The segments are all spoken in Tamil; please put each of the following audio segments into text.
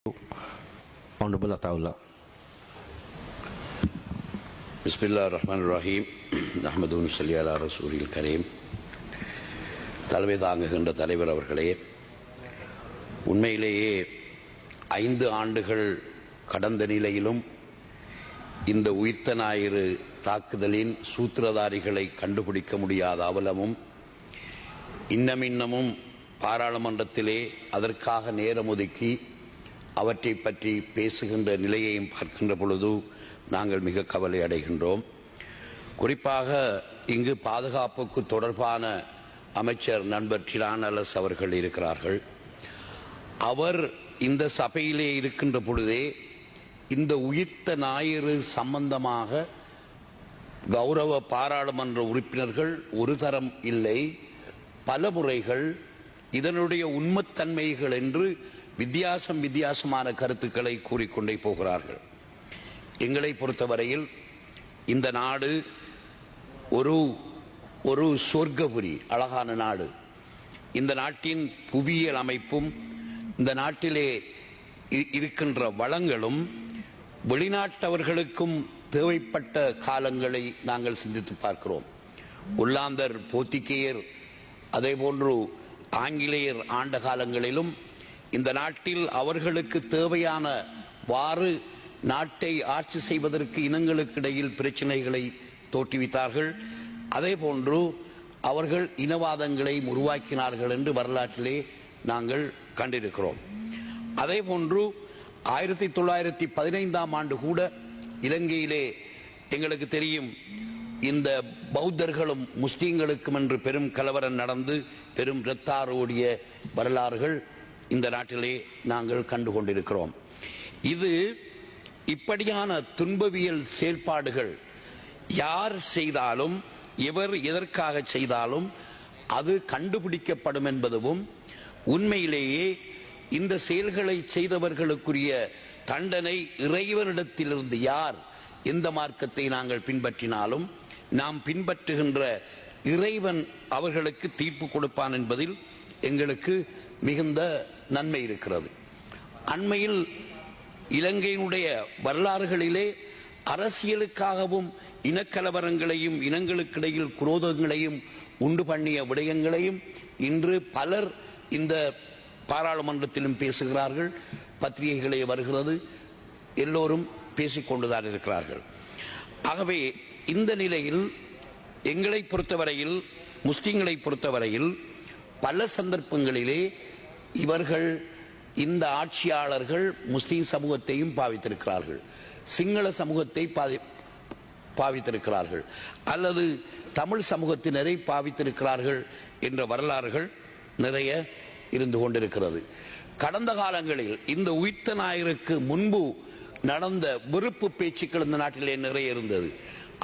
Honorable Ataullah. பிஸ்மில்லாஹிர்ரஹ்மானிர்ரஹீம். நஹ்மதுஹு ஸல்லி அலா ரசூலில் கரீம். தலைமை தாங்குகின்ற தலைவர் அவர்களே, உண்மையிலேயே 5 ஆண்டுகள் கடந்த நிலையிலும் இந்த உயிர்த்த ஞாயிறு தாக்குதலின் சூத்திரதாரிகளை கண்டுபிடிக்க முடியாத அவலமும் இன்னமும் பாராளுமன்றத்திலே அதற்காக நேரம் ஒதுக்கி அவற்றை பற்றி பேசுகின்ற நிலையையும் பார்க்கின்ற பொழுது நாங்கள் மிக கவலை அடைகின்றோம். குறிப்பாக இங்கு பாதுகாப்புக்கு தொடர்பான அமைச்சர் நண்பர் டிரான் அலஸ் அவர்கள் இருக்கிறார்கள். அவர் இந்த சபையிலே இருக்கின்ற பொழுதே இந்த உயிர்த்த ஞாயிறு சம்பந்தமாக கௌரவ பாராளுமன்ற உறுப்பினர்கள் ஒரு தரம் இல்லை பல முறைகள் இதனுடைய உண்மைத்தன்மைகள் என்று வித்தியாசமான கருத்துக்களை கூறிக்கொண்டே போகிறார்கள். எங்களை பொறுத்தவரையில் இந்த நாடு ஒரு சொர்க்கபுரி, அழகான நாடு. இந்த நாட்டின் புவியியல் அமைப்பும் இந்த நாட்டிலே இருக்கின்ற வளங்களும் வெளிநாட்டவர்களுக்கும் தேவைப்பட்ட காலங்களை நாங்கள் சிந்தித்து பார்க்கிறோம். ஒல்லாந்தர், போர்த்துகேயர், அதே போன்று ஆங்கிலேயர் ஆண்ட காலங்களிலும் இந்த நாட்டில் அவர்களுக்கு தேவையான வாறு நாட்டை ஆட்சி செய்வதற்கு இனங்களுக்கு இடையில் பிரச்சனைகளை தோற்றுவித்தார்கள். அதே போன்று அவர்கள் இனவாதங்களை உருவாக்கினார்கள் என்று வரலாற்றிலே நாங்கள் கண்டிருக்கிறோம். அதே போன்று 1915ஆம் ஆண்டு கூட இலங்கையிலே எங்களுக்கு தெரியும், இந்த பௌத்தர்களும் முஸ்லீம்களுக்கும் என்று பெரும் கலவரம் நடந்து பெரும் இரத்தாரோடிய வரலாறுகள் இந்த நாட்டிலே நாங்கள் கண்டு கொண்டிருக்கிறோம். இது இப்படியான துன்பவியல் செயல்பாடுகள் யார் செய்தாலும் எவர் எதற்காக செய்தாலும் அது கண்டுபிடிக்கப்படும் என்பதும், உண்மையிலேயே இந்த செயல்களை செய்தவர்களுக்குரிய தண்டனை இறைவனிடத்திலிருந்து யார் எந்த மார்க்கத்தை நாங்கள் பின்பற்றினாலும் நாம் பின்பற்றுகின்ற இறைவன் அவர்களுக்கு தீர்ப்பு கொடுப்பான் என்பதில் எங்களுக்கு மிகுந்த நன்மை இருக்கிறது. அண்மையில் இலங்கையினுடைய வரலாறுகளிலே அரசியலுக்காகவும் இனக்கலவரங்களையும் இனங்களுக்கிடையில் குரோதங்களையும் உண்டு பண்ணிய விடயங்களையும் இன்று பலர் இந்த பாராளுமன்றத்திலும் பேசுகிறார்கள், பத்திரிகைகளே வருகிறது, எல்லோரும் பேசிக்கொண்டுதான் இருக்கிறார்கள். ஆகவே இந்த நிலையில் எங்களை பொறுத்தவரையில், முஸ்லிம்களை பொறுத்தவரையில் பல சந்தர்ப்பங்களிலே இவர்கள், இந்த ஆட்சியாளர்கள் முஸ்லிம் சமூகத்தையும் பாவித்திருக்கிறார்கள், சிங்கள சமூகத்தை பாவித்திருக்கிறார்கள், அல்லது தமிழ் சமூகத்தினரை பாவித்திருக்கிறார்கள் என்ற வரலாறுகள் நிறைய இருந்து கொண்டிருக்கிறது. கடந்த காலங்களில் இந்த உயிர்த்த ஞாயிறுக்கு முன்பு நடந்த வெறுப்பு பேச்சுக்கள் இந்த நாட்டிலே நிறைய இருந்தது.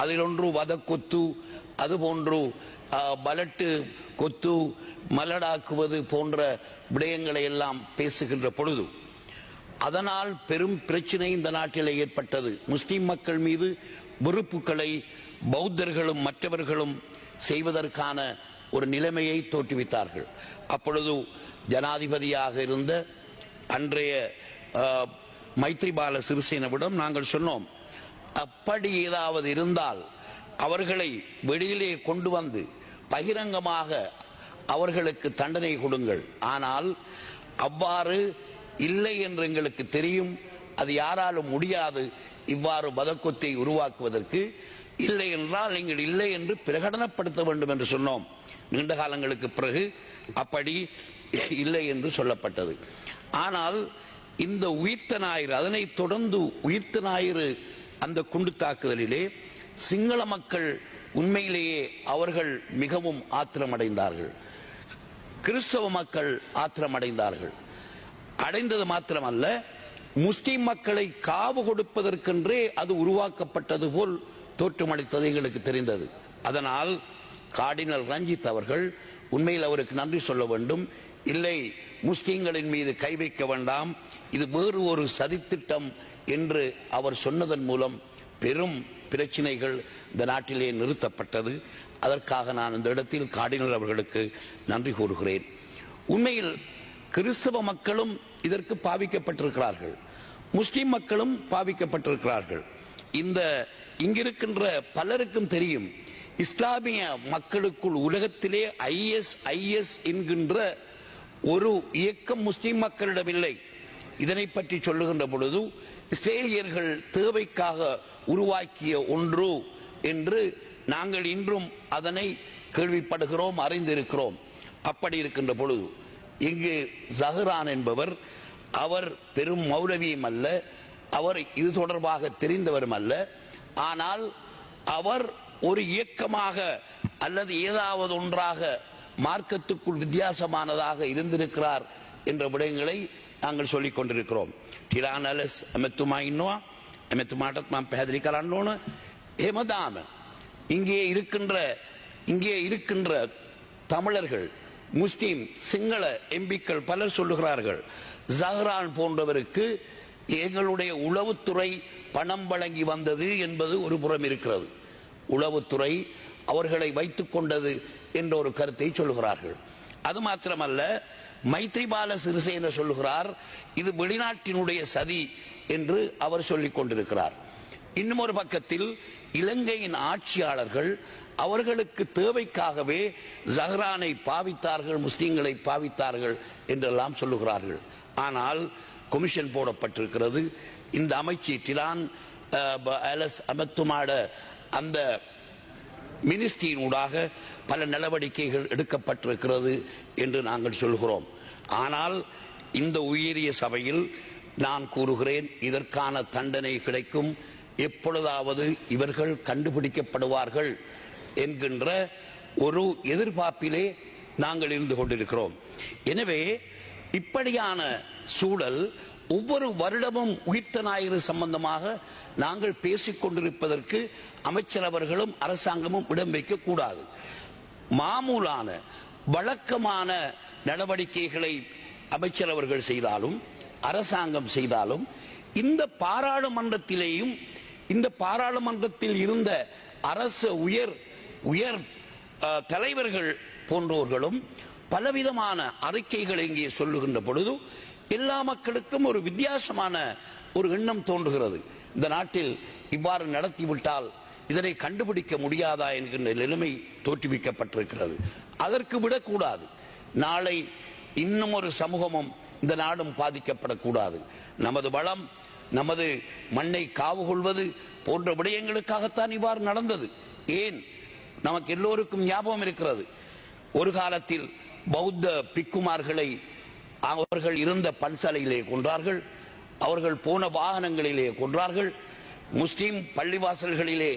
அதில் ஒன்று வதக்கொத்து, அதுபோன்று பலட்டு கொத்து, மலடாக்குவது போன்ற விடயங்களை எல்லாம் பேசுகின்ற பொழுது அதனால் பெரும் பிரச்சனை இந்த நாட்டிலே ஏற்பட்டது. முஸ்லிம் மக்கள் மீது வெறுப்புகளை பௌத்தர்களும் மற்றவர்களும் செய்வதற்கான ஒரு நிலைமையை தோற்றுவித்தார்கள். அப்பொழுது ஜனாதிபதியாக இருந்த அன்றைய மைத்ரிபால சிறிசேனவிடம் நாங்கள் சொன்னோம், அப்படி ஏதாவது இருந்தால் அவர்களை வெளியிலே கொண்டு வந்து பகிரங்கமாக அவர்களுக்கு தண்டனை கொடுங்கள். ஆனால் அவ்வாறு இல்லை என்று எங்களுக்கு தெரியும், அது யாராலும் முடியாது. இவ்வாறு வதக்கத்தை உருவாக்குவதற்கு இல்லை என்றால் நீங்கள் இல்லை என்று பிரகடனப்படுத்த வேண்டும் என்று சொன்னோம். நீண்ட காலங்களுக்கு பிறகு அப்படி இல்லை என்று சொல்லப்பட்டது. ஆனால் இந்த உயிர்த்த ஞாயிறு, அதனை தொடர்ந்து உயிர்த்த ஞாயிறு அந்த குண்டு தாக்குதலிலே சிங்கள மக்கள் உண்மையிலேயே அவர்கள் மிகவும் ஆத்திரமடைந்தார்கள். கிறிஸ்தவ மக்கள் ஆத்திரமடைந்தார்கள். அடைந்தது மாத்திரமல்ல, முஸ்லிம் மக்களை காவு கொடுப்பதற்கென்றே அது உருவாக்கப்பட்டது போல் தோற்றமளித்தது எங்களுக்கு தெரிந்தது. அதனால் கார்டினல் ரஞ்சித் அவர்கள் உண்மையில் அவருக்கு நன்றி சொல்ல வேண்டும். இல்லை, முஸ்லிம்களின் மீது கை வைக்க வேண்டாம், இது வேறு ஒரு சதித்திட்டம் என்று அவர் சொன்னதன் மூலம் பெரும் பிரச்சனைகள் இந்த நாட்டிலே நிறுத்தப்பட்டது. அதற்காக நான் இந்த இடத்தில் கார்டினல் அவர்களுக்கு நன்றி கூறுகிறேன். உண்மையில் கிறிஸ்தவ மக்களும் இதற்கு பாவிக்கப்பட்டிருக்கிறார்கள், முஸ்லிம் மக்களும் பாவிக்கப்பட்டிருக்கிறார்கள். இங்கிருக்கின்ற பலருக்கும் தெரியும், இஸ்லாமிய மக்களுக்குள் உலகத்திலே IS என்கின்ற ஒரு இயக்கம் முஸ்லிம் மக்களிடமில்லை. இதனை பற்றி சொல்லுகின்ற பொழுது இஸ்ரேலியர்கள் தேவைக்காக உருவாக்கிய ஒன்று என்று நாங்கள் இன்றும் அதனை கேள்விப்படுகிறோம், அறிந்திருக்கிறோம். அப்படி இருக்கின்ற பொழுது இங்கு ஜஹ்ரான் என்பவர், அவர் பெரும் மௌலவியும் அல்ல, அவர் இது தொடர்பாக தெரிந்தவரும் அல்ல. ஆனால் அவர் ஒரு இயக்கமாக அல்லது ஏதாவது ஒன்றாக மார்க்கத்துக்குள் வித்தியாசமானதாக இருந்திருக்கிறார் என்ற விடயங்களை நாங்கள் சொல்லிக் கொண்டிருக்கிறோம். டிரானலஸ் எமெத்துமா இன்னுவா எமெத்துமாட்டத் மாம் පැහැදිලි කරන්න ඕන. එහෙමදාම இங்கே இருக்கின்ற தமிழர்கள், முஸ்லிம், சிங்கள எம்பிக்கள் பலர் சொல்லுகிறார்கள், ஜஹ்ரான் போன்றவருக்கு எங்களுடைய உளவுத்துறை பணம் வழங்கி வந்தது என்பது ஒரு புறம் இருக்கிறது. உளவுத்துறை அவர்களை வைத்துக் கொண்டது என்ற ஒரு கருத்தை சொல்லுகிறார்கள். அது மாத்திரமல்ல, மைத்ரிபால சிறிசேன சொல்லுகிறார், இது வெளிநாட்டினுடைய சதி என்று அவர் சொல்லிக் கொண்டிருக்கிறார். இன்னும் ஒரு பக்கத்தில் இலங்கையின் ஆட்சியாளர்கள் அவர்களுக்கு தேவைக்காகவே ஜஹ்ரானை பாவித்தார்கள், முஸ்லிம்களை பாவித்தார்கள் என்றெல்லாம் சொல்லுகிறார்கள். ஆனால் கமிஷன் போடப்பட்டிருக்கிறது. இந்த அமைச்சு டிரான் அமத்துமாட அந்த மினிஸ்ட்ரியினூடாக பல நடவடிக்கைகள் எடுக்கப்பட்டிருக்கிறது என்று நாங்கள் சொல்கிறோம். ஆனால் இந்த உயரிய சபையில் நான் கூறுகிறேன், இதற்கான தண்டனை கிடைக்கும், எப்பொழுதாவது இவர்கள் கண்டுபிடிக்கப்படுவார்கள் என்கின்ற ஒரு எதிர்பார்ப்பிலே நாங்கள் இருந்து கொண்டிருக்கிறோம். எனவே இப்படியான சூழல் ஒவ்வொரு வருடமும் உயிர்த்த ஞாயிறு சம்பந்தமாக நாங்கள் பேசிக் கொண்டிருப்பதற்கு அமைச்சர் அவர்களும் அரசாங்கமும் இடம் வைக்க கூடாது. மாமூலான வழக்கமான நடவடிக்கைகளை அமைச்சர் அவர்கள் செய்தாலும் அரசாங்கம் செய்தாலும் இந்த பாராளுமன்றத்திலேயும் இந்த பாராளுமன்றத்தில் இருந்த அரசு உயர் தலைவர்கள் போன்றோர்களும் பலவிதமான அறிக்கைகள் இங்கே சொல்லுகின்ற பொழுது எல்லா மக்களுக்கும் ஒரு வித்தியாசமான ஒரு எண்ணம் தோன்றுகிறது. இந்த நாட்டில் இவ்வாறு நடத்திவிட்டால் இதனை கண்டுபிடிக்க முடியாதா என்கின்ற நிலைமை தோற்றுவிக்கப்பட்டிருக்கிறது. அதற்கு விடக்கூடாது. நாளை இன்னும் ஒரு சமூகமும் இந்த நாடும் பாதிக்கப்படக்கூடாது. நமது வளம், நமது மண்ணை காவு கொள்வது போன்ற விடயங்களுக்காகத்தான் இவ்வாறு நடந்தது. ஏன், நமக்கு எல்லோருக்கும் ஞாபகம் இருக்கிறது, ஒரு காலத்தில் பௌத்த பிக்குமார்களை அவர்கள் இருந்த பன்சாலையிலே கொன்றார்கள், அவர்கள் போன வாகனங்களிலே கொன்றார்கள், முஸ்லிம் பள்ளிவாசல்களிலே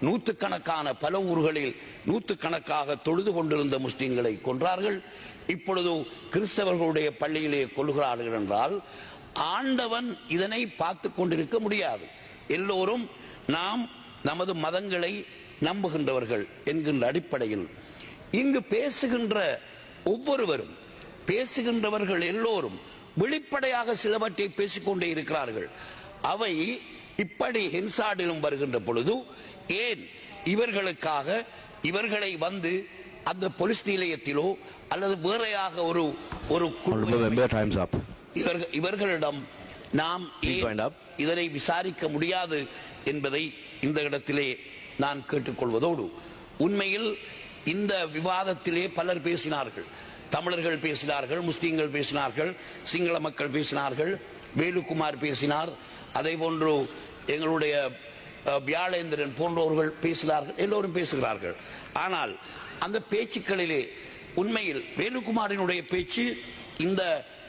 நூற்றுக்கணக்கான பல ஊர்களில் நூற்றுக்கணக்காக தொழுது கொண்டிருந்த முஸ்லிம்களை கொன்றார்கள். இப்பொழுது கிறிஸ்தவர்களுடைய பள்ளியிலே கொள்கிறார்கள் என்றால் ஆண்டவன் இதனை பார்த்து கொண்டிருக்க முடியாது. எல்லோரும் நாம் நமது மதங்களை நம்புகின்றவர்கள் என்கின்ற அடிப்படையில் இங்கு பேசுகின்றவர்கள் எல்லோரும் வெளிப்படையாக சிலவற்றை பேசிக்கொண்டே இருக்கிறார்கள். அவை இப்படி ஹின்சாடிலும் வருகின்ற பொழுது ஏன் இவர்களுக்காக இவர்களை வந்து அந்த போலீஸ் நிலையத்திலோ அல்லது வேறையாக ஒரு இவர்களிடம் நாம் இதனை விசாரிக்க முடியாது என்பதை இந்த இடத்திலே நான் கேட்டுக்கொள்வதோடு, உண்மையில் இந்த விவாதத்திலே பலர் பேசினார்கள். தமிழர்கள் பேசினார்கள், முஸ்லீம்கள் பேசினார்கள், சிங்கள மக்கள் பேசினார்கள், வேலுக்குமார் பேசினார், அதே போன்று எங்களுடைய வியாழேந்திரன் போன்றவர்கள் பேசினார்கள், எல்லோரும் பேசுகிறார்கள். ஆனால் அந்த பேச்சுக்களிலே உண்மையில் வேலுக்குமாரினுடைய பேச்சு இந்த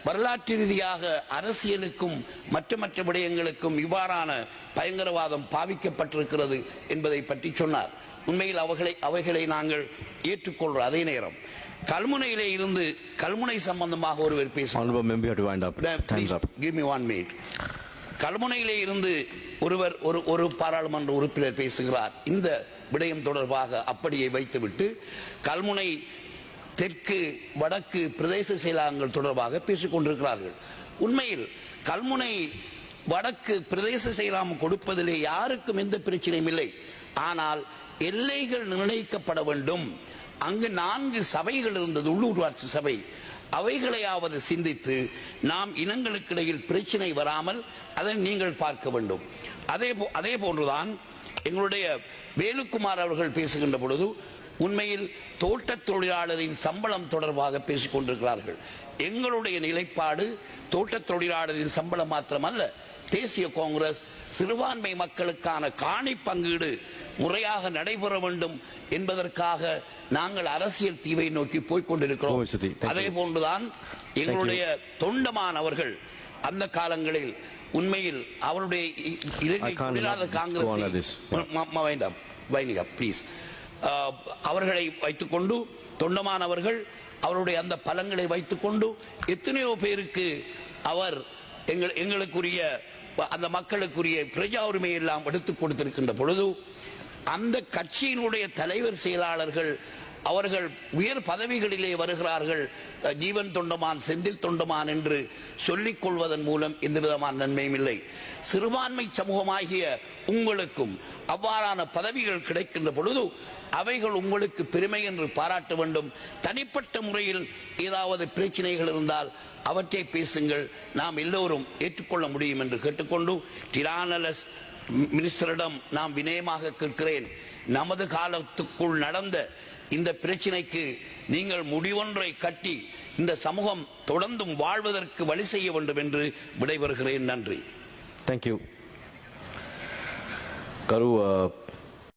வரலாற்று ரீதியாக அரசியலுக்கும் மற்ற விடயங்களுக்கும் இவ்வாறான பயங்கரவாதம் பாவிக்கப்பட்டிருக்கிறது என்பதை பற்றி சொன்னார். உண்மையில் அவைகளை நாங்கள் ஏற்றுக்கொள்கிறோம். அதே நேரம் கல்முனையிலே இருந்து கல்முனை சம்பந்தமாக ஒருவர் பேசுகிறார். கல்முனையிலே இருந்து ஒரு பாராளுமன்ற உறுப்பினர் பேசுகிறார். இந்த விடயம் தொடர்பாக அப்படியே வைத்துவிட்டு கல்முனை தெற்கு வடக்கு பிரதேச செயலகங்கள் தொடர்பாக பேசிக் கொண்டிருக்கிறார்கள். உண்மையில் கல்முனை வடக்கு பிரதேச செயலகம் கொடுப்பதிலே யாருக்கும் எந்த பிரச்சனையும் இல்லை. ஆனால் எல்லைகள் நிர்ணயிக்கப்பட வேண்டும். அங்கு 4 சபைகள் இருந்தது, உள்ளூராட்சி சபை. அவைகளையாவது சிந்தித்து நாம் இனங்களுக்கிடையில் பிரச்சனை வராமல் அதை நீங்கள் பார்க்க வேண்டும். அதே போன்றுதான் எங்களுடைய வேலுக்குமார் அவர்கள் பேசுகின்ற பொழுது உண்மையில் தோட்டத் தொழிலாளரின் சம்பளம் தொடர்பாக பேசிக் கொண்டிருக்கிறார்கள். எங்களுடைய நிலைப்பாடு தோட்டத் தொழிலாளரின் சம்பளம் மாத்திரமல்ல, தேசிய காங்கிரஸ் சிறுபான்மை மக்களுக்கான காணி பங்கீடு முறையாக நடைபெற வேண்டும் என்பதற்காக நாங்கள் அரசியல் தீவை நோக்கி போய்கொண்டிருக்கிறோம். அதே போன்றுதான் எங்களுடைய தொண்டமான் அவர்கள் அந்த காலங்களில் உண்மையில் அவருடைய இலங்கை தொழிலாளர் காங்கிரஸ் பிளீஸ் அவர்களை வைத்துக்கொண்டு தொண்டமான் அவர்கள் அவருடைய அந்த பலங்களை வைத்துக்கொண்டு எத்தனையோ பேருக்கு அவர் எங்களுக்குரிய அந்த மக்களுக்குரிய பிரஜா உரிமை எல்லாம் எடுத்துக் கொடுத்திருக்கின்ற பொழுது அந்த கட்சியினுடைய தலைவர் செயலாளர்கள் அவர்கள் உயர் பதவிகளிலே வருகிறார்கள். ஜீவன் தொண்டமான், செந்தில் தொண்டமான் என்று சொல்லிக் கொள்வதன் மூலம் எந்த விதமான நன்மையும் இல்லை. சிறுபான்மை சமூகமாகிய உங்களுக்கும் அவ்வாறான பதவிகள் கிடைக்கின்ற பொழுது அவைகள் உங்களுக்கு பெருமை என்று பாராட்ட வேண்டும். தனிப்பட்ட முறையில் ஏதாவது பிரச்சனைகள் இருந்தால் அவற்றை பேசுங்கள், நாம் எல்லோரும் ஏற்றுக்கொள்ள முடியும் என்று கேட்டுக்கொண்டு டிரானலஸ் மினிஸ்டரிடம் நாம் வினயமாக கேட்கிறேன், நமது காலத்துக்குள் நடந்த இந்த பிரச்சனைக்கு நீங்கள் முடிவொன்றை கட்டி இந்த சமூகம் தொடர்ந்தும் வாழ்வதற்கு வழி செய்ய வேண்டும் என்று விடைபெறுகிறேன். நன்றி. Thank you. Karu